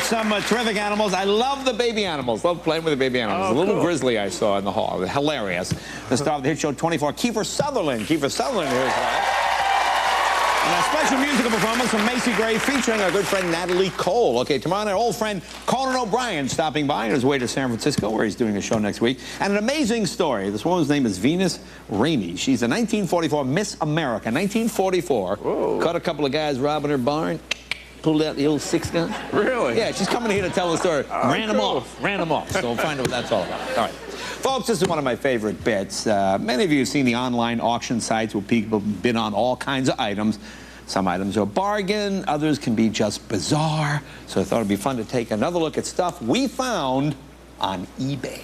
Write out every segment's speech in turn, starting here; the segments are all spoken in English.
some terrific animals. I love the baby animals. Love playing with the baby animals. Oh, a little cool. grizzly I saw in the hall. Hilarious. The star of the hit show 24, Kiefer Sutherland. Kiefer Sutherland here as well. And a special musical performance from Macy Gray featuring our good friend Natalie Cole. Okay, tomorrow night, our old friend Conan O'Brien stopping by on his way to San Francisco, where he's doing a show next week. And an amazing story. This woman's name is Venus Ramey. She's a 1944 Miss America. 1944. Whoa. Caught a couple of guys robbing her barn. Pulled out the old 6-gun. Really? Yeah, she's coming here to tell the story. Ran them off. So we'll find out what that's all about. All right. Folks, this is one of my favorite bits. Many of you have seen the online auction sites where people bid on all kinds of items. Some items are a bargain, others can be just bizarre. So I thought it'd be fun to take another look at stuff we found on eBay.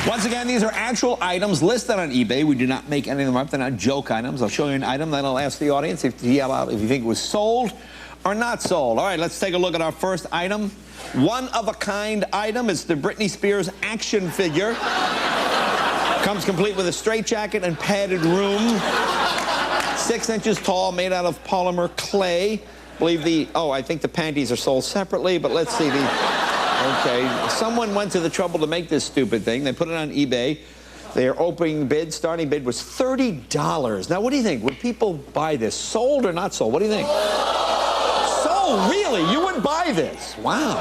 Once again, these are actual items listed on eBay. We do not make any of them up. They're not joke items. I'll show you an item, then I'll ask the audience if you think it was sold or not sold. All right, let's take a look at our first item. One-of-a-kind item. It's the Britney Spears action figure. Comes complete with a straitjacket and padded room. 6 inches tall, made out of polymer clay. I think the panties are sold separately, but let's see okay, someone went to the trouble to make this stupid thing. They put it on eBay. Their opening bid, starting bid was $30. Now, what do you think? Would people buy this? Sold or not sold? What do you think? Sold, really? You would buy this? Wow.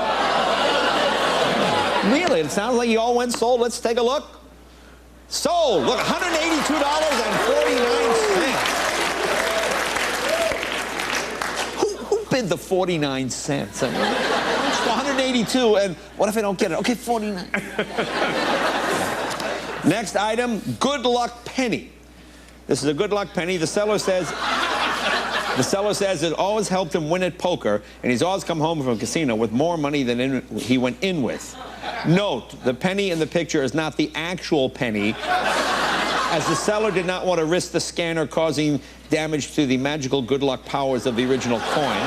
Really? It sounds like you all went sold. Let's take a look. Sold. Look, $182.49. Who bid the 49 cents? I mean, 182, and what if I don't get it? Okay, 49. Next item, good luck penny. This is a good luck penny. The seller says it always helped him win at poker, and he's always come home from a casino with more money than he went in with. Note, the penny in the picture is not the actual penny, as the seller did not want to risk the scanner causing damage to the magical good luck powers of the original coin.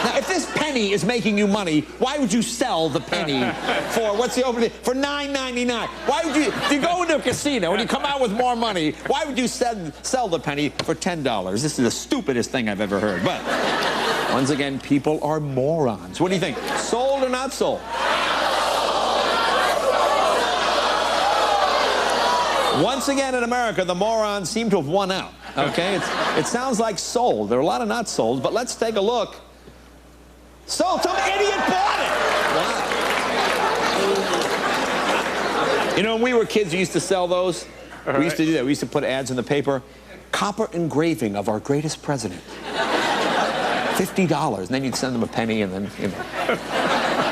Now, if this penny is making you money, why would you sell the penny for, what's the opening? For $9.99. Why would you go into a casino and you come out with more money, why would you sell the penny for $10? This is the stupidest thing I've ever heard. But, once again, people are morons. What do you think? Sold or not sold? Once again, in America, the morons seem to have won out. Okay? It sounds like sold. There are a lot of not sold, but let's take a look. Sold. Some idiot bought it. Wow. You know, when we were kids, we used to sell those. We used to do that. We used to put ads in the paper. Copper engraving of our greatest president. $50. And then you'd send them a penny, and then, you know.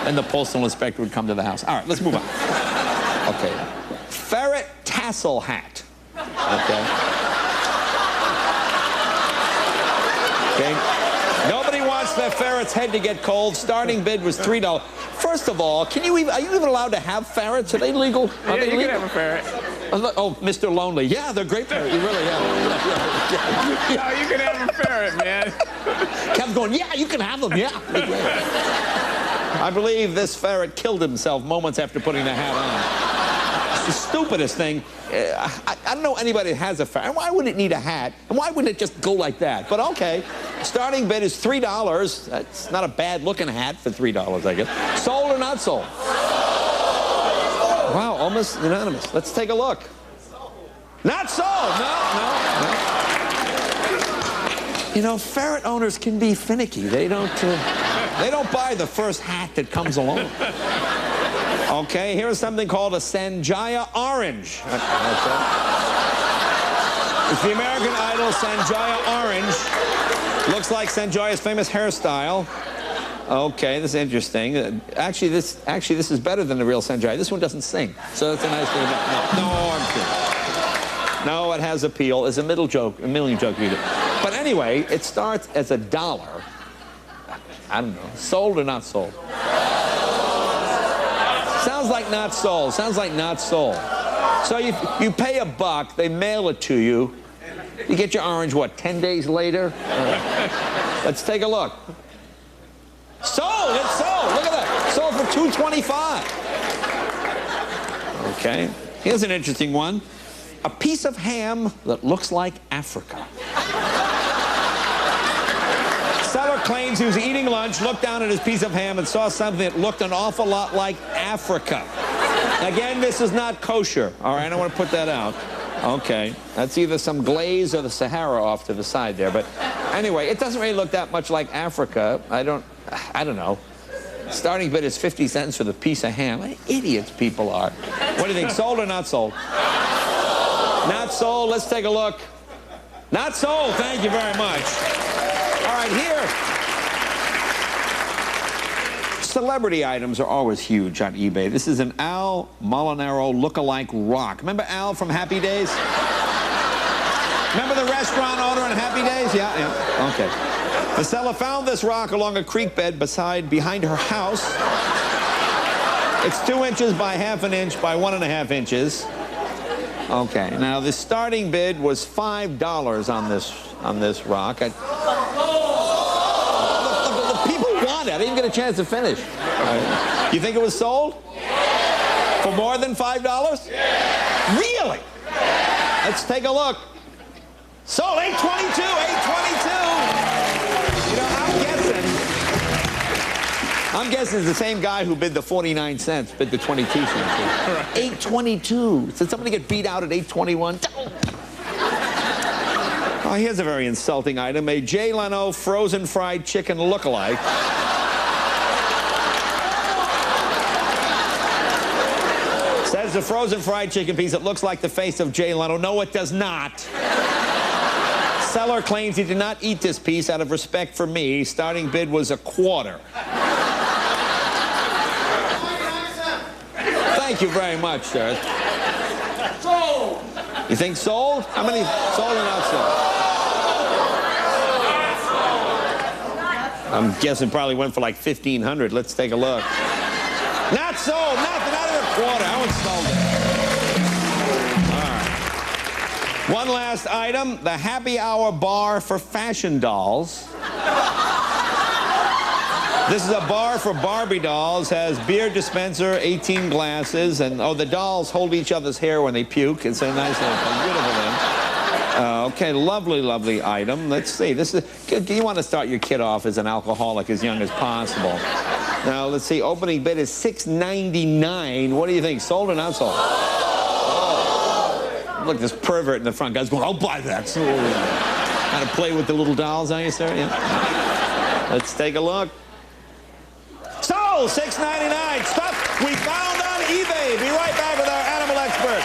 And the postal inspector would come to the house. All right, let's move on. Okay. Ferret tassel hat. Okay. Nobody wants their ferret's head to get cold. Starting bid was $3. First of all, are you even allowed to have ferrets? Are they legal? Are they legal? You can have a ferret. Oh, Mr. Lonely. Yeah, they're great ferrets. You really have. No, you can have a ferret, man. Kev's going, yeah, you can have them, yeah. I believe this ferret killed himself moments after putting the hat on. It's the stupidest thing. I don't know anybody that has a ferret. Why would it need a hat? And why wouldn't it just go like that? But okay. Starting bid is $3. That's not a bad-looking hat for $3, I guess. Sold or not sold? Wow, almost unanimous. Let's take a look. Not sold. No. You know, ferret owners can be finicky. They don't buy the first hat that comes along. Okay, here's something called a Sanjaya orange. It's the American Idol Sanjaya orange. Looks like Sanjaya's famous hairstyle. Okay, this is interesting. Actually, this is better than the real Sanjaya. This one doesn't sing, so that's a nice thing about it. No, I'm kidding. No, it has appeal. It's a million joke you do. But anyway, it starts as $1. I don't know. Sold or not sold? Sounds like not sold. Sounds like not sold. So you pay $1, they mail it to you. You get your orange, what, 10 days later? Let's take a look. Sold! It's sold! Look at that! Sold for $2.25. Okay. Here's an interesting one. a piece of ham that looks like Africa. Seller claims he was eating lunch, looked down at his piece of ham, and saw something that looked an awful lot like Africa. Again, this is not kosher. All right, I want to put that out. Okay, that's either some glaze or the Sahara off to the side there. But anyway, it doesn't really look that much like Africa. I don't know. Starting bid is 50 cents for the piece of ham. What idiots people are. What do you think, sold or not sold? Not sold. Let's take a look. Not sold. Thank you very much. All right, here. Celebrity items are always huge on eBay. This is an Al Molinaro look-alike rock. Remember Al from Happy Days? Remember the restaurant owner on Happy Days? Yeah. Okay. The seller found this rock along a creek bed behind her house. It's 2 inches by ½ an inch by 1½ inches. Okay. Now the starting bid was $5 on this rock. I didn't get a chance to finish. You think it was sold? For more than $5? Really? Let's take a look. Sold, $8.22, $8.22. You know, I'm guessing it's the same guy who bid the 49 cents, bid the 22 cents. $8.22. Did somebody get beat out at $8.21? Oh, here's a very insulting item, a Jay Leno frozen fried chicken look-alike. Says the frozen fried chicken piece that looks like the face of Jay Leno. No, it does not. Seller claims he did not eat this piece out of respect for me. Starting bid was $0.25. Thank you very much, sir. Sold. You think sold? How many sold or not sold? I'm guessing probably went for like 1,500. Let's take a look. Not sold. Nothing. Not even a quarter. I wouldn't sold it. All right. One last item. The happy hour bar for fashion dolls. This is a bar for Barbie dolls. Has beer dispenser, 18 glasses, and oh, the dolls hold each other's hair when they puke. It's a nice little thing. Beautiful thing. Okay, lovely, lovely item. Let's see. This is. You want to start your kid off as an alcoholic as young as possible. Now, let's see. Opening bid is $6.99. What do you think? Sold or not sold? Oh. Look, this pervert in the front guy's going, I'll buy that. How to play with the little dolls, are you, sir? Yeah. Let's take a look. Sold! $6.99. Stuff we found on eBay. Be right back with our animal expert.